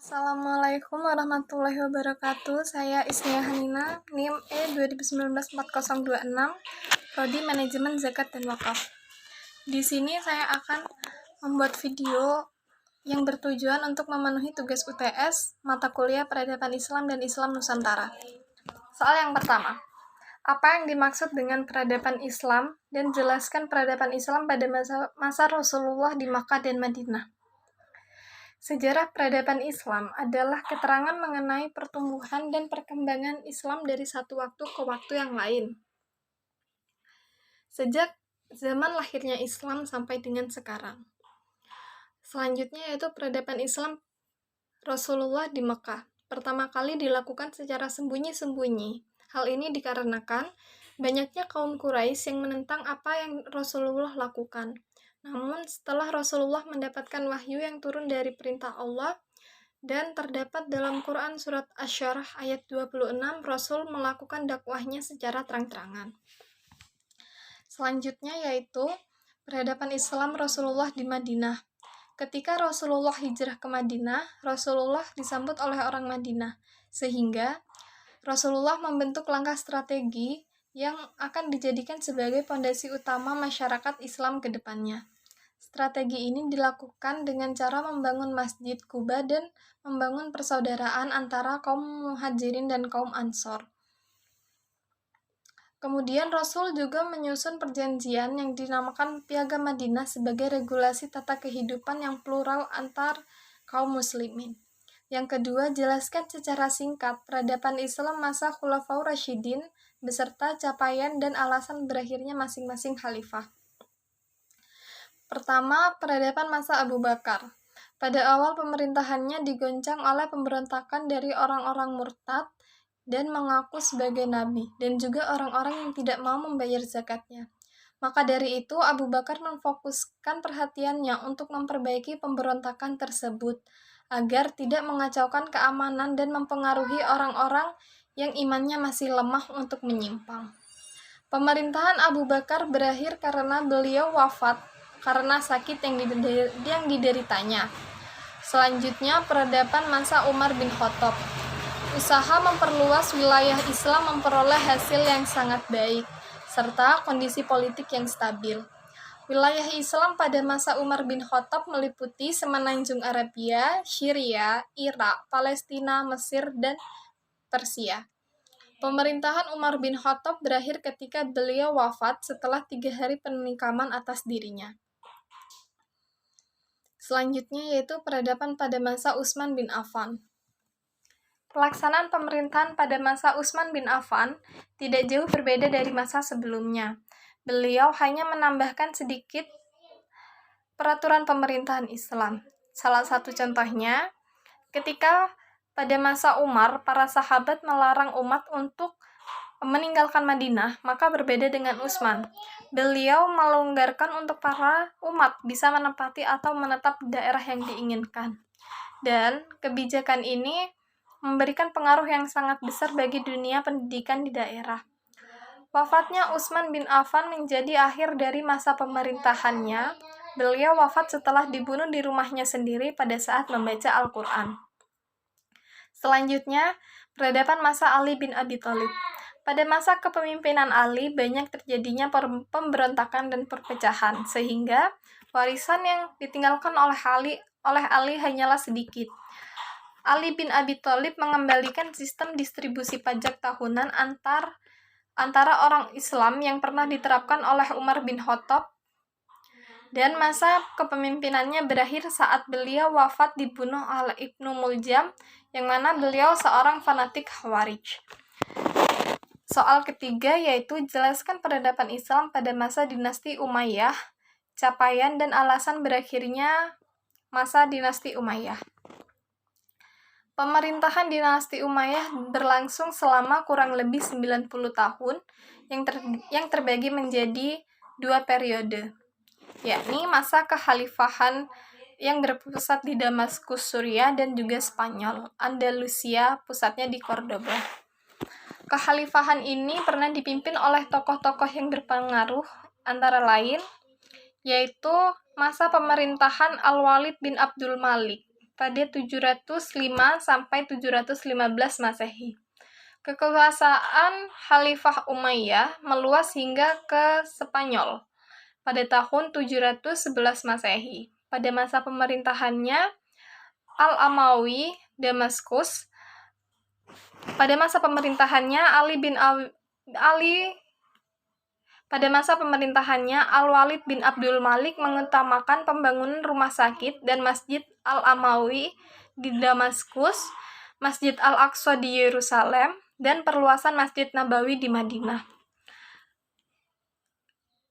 Assalamualaikum warahmatullahi wabarakatuh. Saya Isnia Hanina, NIM E2019-4026, Prodi Manajemen Zakat dan Wakaf. Di sini saya akan membuat video yang bertujuan untuk memenuhi tugas UTS mata kuliah Peradaban Islam dan Islam Nusantara. Soal yang pertama, apa yang dimaksud dengan peradaban Islam dan jelaskan peradaban Islam pada masa Rasulullah di Makkah dan Madinah. Sejarah peradaban Islam adalah keterangan mengenai pertumbuhan dan perkembangan Islam dari satu waktu ke waktu yang lain. Sejak zaman lahirnya Islam sampai dengan sekarang. Selanjutnya yaitu peradaban Islam Rasulullah di Mekah. Pertama kali dilakukan secara sembunyi-sembunyi. Hal ini dikarenakan banyaknya kaum Quraisy yang menentang apa yang Rasulullah lakukan. Namun setelah Rasulullah mendapatkan wahyu yang turun dari perintah Allah dan terdapat dalam Quran surat Asy-Syarah ayat 26, Rasul melakukan dakwahnya secara terang-terangan. Selanjutnya yaitu peradaban Islam Rasulullah di Madinah. Ketika Rasulullah hijrah ke Madinah, Rasulullah disambut oleh orang Madinah, sehingga Rasulullah membentuk langkah strategi yang akan dijadikan sebagai pondasi utama masyarakat Islam ke depannya. Strategi ini dilakukan dengan cara membangun Masjid Quba dan membangun persaudaraan antara kaum Muhajirin dan kaum Ansor. Kemudian Rasul juga menyusun perjanjian yang dinamakan Piagam Madinah sebagai regulasi tata kehidupan yang plural antar kaum muslimin. Yang kedua, jelaskan secara singkat peradaban Islam masa Khulafaur Rasyidin beserta capaian dan alasan berakhirnya masing-masing khalifah. Pertama, peradaban masa Abu Bakar. Pada awal pemerintahannya digoncang oleh pemberontakan dari orang-orang murtad dan mengaku sebagai nabi, dan juga orang-orang yang tidak mau membayar zakatnya. Maka dari itu, Abu Bakar memfokuskan perhatiannya untuk memperbaiki pemberontakan tersebut, agar tidak mengacaukan keamanan dan mempengaruhi orang-orang yang imannya masih lemah untuk menyimpang. Pemerintahan Abu Bakar berakhir karena beliau wafat karena sakit yang dideritanya. Selanjutnya, peradaban masa Umar bin Khattab. Usaha memperluas wilayah Islam memperoleh hasil yang sangat baik, serta kondisi politik yang stabil. Wilayah Islam pada masa Umar bin Khattab meliputi semenanjung Arabia, Syria, Irak, Palestina, Mesir, dan Persia. Pemerintahan Umar bin Khattab berakhir ketika beliau wafat setelah 3 hari penikaman atas dirinya. Selanjutnya yaitu peradaban pada masa Utsman bin Affan. Pelaksanaan pemerintahan pada masa Utsman bin Affan tidak jauh berbeda dari masa sebelumnya. Beliau hanya menambahkan sedikit peraturan pemerintahan Islam. Salah satu contohnya, ketika pada masa Umar, para sahabat melarang umat untuk meninggalkan Madinah, maka berbeda dengan Utsman. Beliau melonggarkan untuk para umat bisa menempati atau menetap di daerah yang diinginkan. Dan kebijakan ini memberikan pengaruh yang sangat besar bagi dunia pendidikan di daerah. Wafatnya Utsman bin Affan menjadi akhir dari masa pemerintahannya. Beliau wafat setelah dibunuh di rumahnya sendiri pada saat membaca Al-Quran. Selanjutnya, peradaban masa Ali bin Abi Thalib. Pada masa kepemimpinan Ali, banyak terjadinya pemberontakan dan perpecahan, sehingga warisan yang ditinggalkan oleh Ali hanyalah sedikit. Ali bin Abi Thalib mengembalikan sistem distribusi pajak tahunan antara orang Islam yang pernah diterapkan oleh Umar bin Khattab, dan masa kepemimpinannya berakhir saat beliau wafat dibunuh oleh Ibnu Muljam, yang mana beliau seorang fanatik Khawarij. Soal ketiga yaitu jelaskan peradaban Islam pada masa dinasti Umayyah, capaian dan alasan berakhirnya masa dinasti Umayyah. Pemerintahan dinasti Umayyah berlangsung selama kurang lebih 90 tahun yang terbagi menjadi 2 periode, yakni masa kekhalifahan yang berpusat di Damaskus, Suriah, dan juga Spanyol, Andalusia, pusatnya di Cordoba. Kekhalifahan ini pernah dipimpin oleh tokoh-tokoh yang berpengaruh, antara lain yaitu masa pemerintahan Al-Walid bin Abdul Malik, pada 705 sampai 715 Masehi. Kekuasaan Khalifah Umayyah meluas hingga ke Spanyol pada tahun 711 Masehi. Pada masa pemerintahannya Al-Amawi Damaskus, pada masa pemerintahannya Al-Walid bin Abdul Malik mengutamakan pembangunan rumah sakit dan Masjid Al-Amawi di Damaskus, Masjid Al-Aqsa di Yerusalem, dan perluasan Masjid Nabawi di Madinah.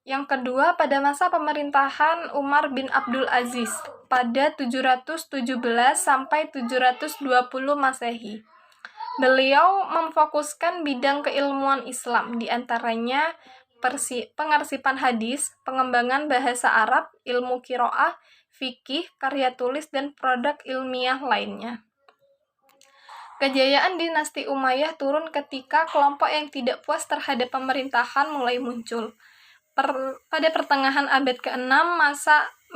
Yang kedua, pada masa pemerintahan Umar bin Abdul Aziz pada 717 sampai 720 Masehi. Beliau memfokuskan bidang keilmuan Islam, di antaranya pengarsipan hadis, pengembangan bahasa Arab, ilmu qiraah, fikih, karya tulis, dan produk ilmiah lainnya. Kejayaan dinasti Umayyah turun ketika kelompok yang tidak puas terhadap pemerintahan mulai muncul. Pada pertengahan abad ke-6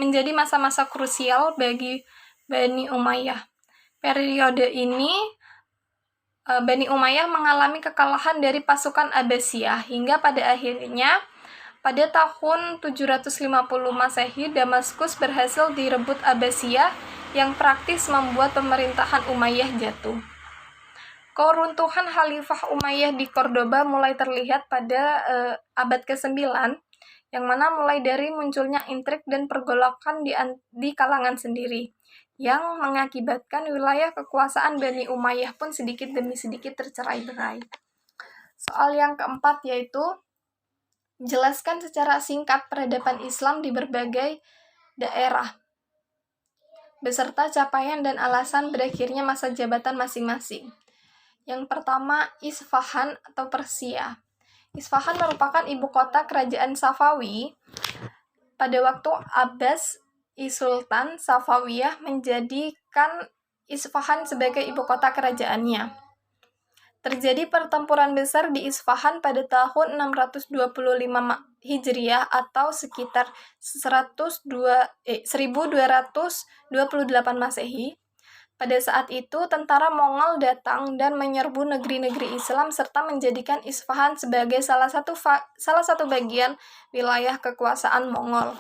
menjadi masa-masa krusial bagi Bani Umayyah. Periode ini Bani Umayyah mengalami kekalahan dari pasukan Abbasiyah hingga pada akhirnya pada tahun 750 Masehi Damaskus berhasil direbut Abbasiyah yang praktis membuat pemerintahan Umayyah jatuh. Keruntuhan Khalifah Umayyah di Cordoba mulai terlihat pada abad ke-9, yang mana mulai dari munculnya intrik dan pergolakan di kalangan sendiri, yang mengakibatkan wilayah kekuasaan Bani Umayyah pun sedikit demi sedikit tercerai-berai. Soal yang keempat yaitu jelaskan secara singkat peradaban Islam di berbagai daerah, beserta capaian dan alasan berakhirnya masa jabatan masing-masing. Yang pertama, Isfahan atau Persia. Isfahan merupakan ibu kota kerajaan Safawi. Pada waktu Abbas I-Sultan Safawiyah menjadikan Isfahan sebagai ibu kota kerajaannya. Terjadi pertempuran besar di Isfahan pada tahun 625 Hijriah atau sekitar 1228 Masehi. Pada saat itu, tentara Mongol datang dan menyerbu negeri-negeri Islam serta menjadikan Isfahan sebagai salah satu bagian wilayah kekuasaan Mongol.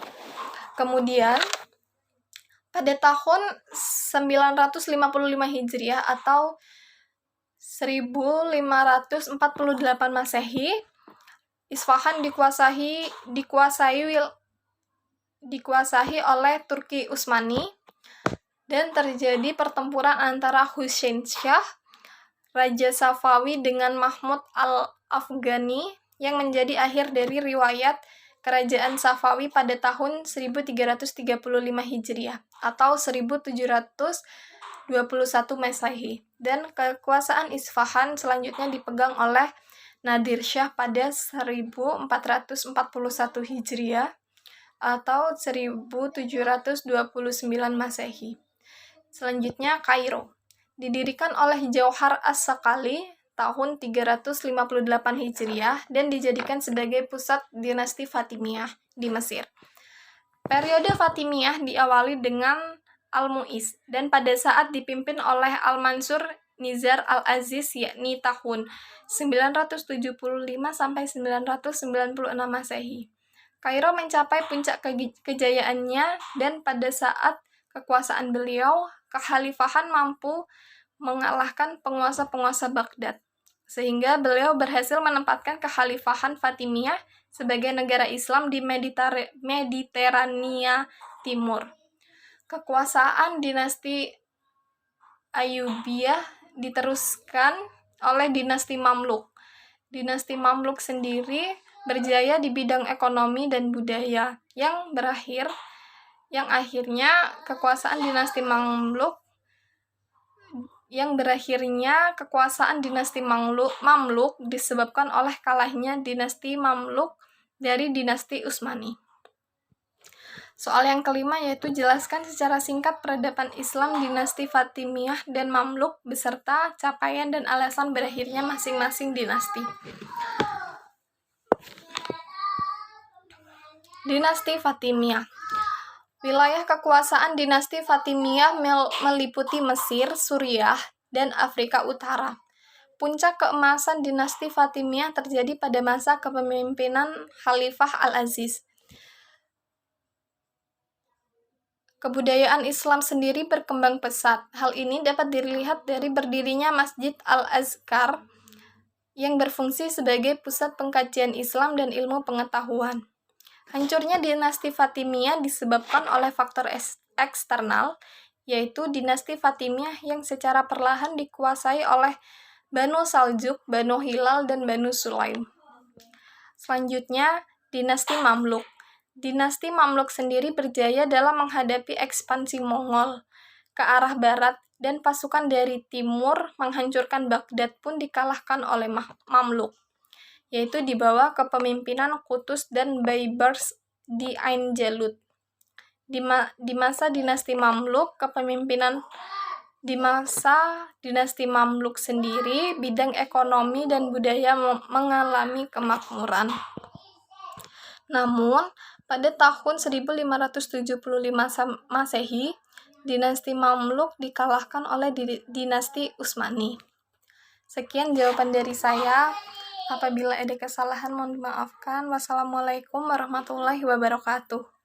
Kemudian, pada tahun 955 Hijriah atau 1548 Masehi, Isfahan dikuasai oleh Turki Utsmani, dan terjadi pertempuran antara Husain Shah, Raja Safawi, dengan Mahmud al-Afghani yang menjadi akhir dari riwayat kerajaan Safawi pada tahun 1335 Hijriah atau 1721 Masehi. Dan kekuasaan Isfahan selanjutnya dipegang oleh Nadir Shah pada 1441 Hijriah atau 1729 Masehi. Selanjutnya, Kairo. Didirikan oleh Jauhar As-Sakali tahun 358 Hijriah dan dijadikan sebagai pusat dinasti Fatimiyah di Mesir. Periode Fatimiyah diawali dengan Al-Mu'iz dan pada saat dipimpin oleh Al-Mansur Nizar Al-Aziz, yakni tahun 975 sampai 996 Masehi. Kairo mencapai puncak kejayaannya dan pada saat kekuasaan beliau, kekhalifahan mampu mengalahkan penguasa-penguasa Baghdad, sehingga beliau berhasil menempatkan kekhalifahan Fatimiyah sebagai negara Islam di Mediterania Timur. Kekuasaan dinasti Ayyubiyah diteruskan oleh dinasti Mamluk. Dinasti Mamluk sendiri berjaya di bidang ekonomi dan budaya, yang akhirnya kekuasaan dinasti Mamluk disebabkan oleh kalahnya dinasti Mamluk dari dinasti Utsmani. Soal yang kelima yaitu jelaskan secara singkat peradaban Islam dinasti Fatimiyah dan Mamluk beserta capaian dan alasan berakhirnya masing-masing dinasti. Dinasti Fatimiyah. Wilayah kekuasaan dinasti Fatimiyah meliputi Mesir, Suriah, dan Afrika Utara. Puncak keemasan dinasti Fatimiyah terjadi pada masa kepemimpinan Khalifah Al-Aziz. Kebudayaan Islam sendiri berkembang pesat. Hal ini dapat dilihat dari berdirinya Masjid Al-Azkar yang berfungsi sebagai pusat pengkajian Islam dan ilmu pengetahuan. Hancurnya dinasti Fatimiyah disebabkan oleh faktor eksternal, yaitu dinasti Fatimiyah yang secara perlahan dikuasai oleh Banu Saljuk, Banu Hilal, dan Banu Sulaim. Selanjutnya, dinasti Mamluk. Dinasti Mamluk sendiri berjaya dalam menghadapi ekspansi Mongol ke arah barat, dan pasukan dari timur menghancurkan Baghdad pun dikalahkan oleh Mamluk, yaitu di bawah kepemimpinan Qutuz dan Baybars di Ain Jalut. Di masa dinasti Mamluk, sendiri, bidang ekonomi dan budaya mengalami kemakmuran. Namun, pada tahun 1575 Masehi, dinasti Mamluk dikalahkan oleh dinasti Utsmani. Sekian jawaban dari saya. Apabila ada kesalahan mohon dimaafkan. Wassalamualaikum warahmatullahi wabarakatuh.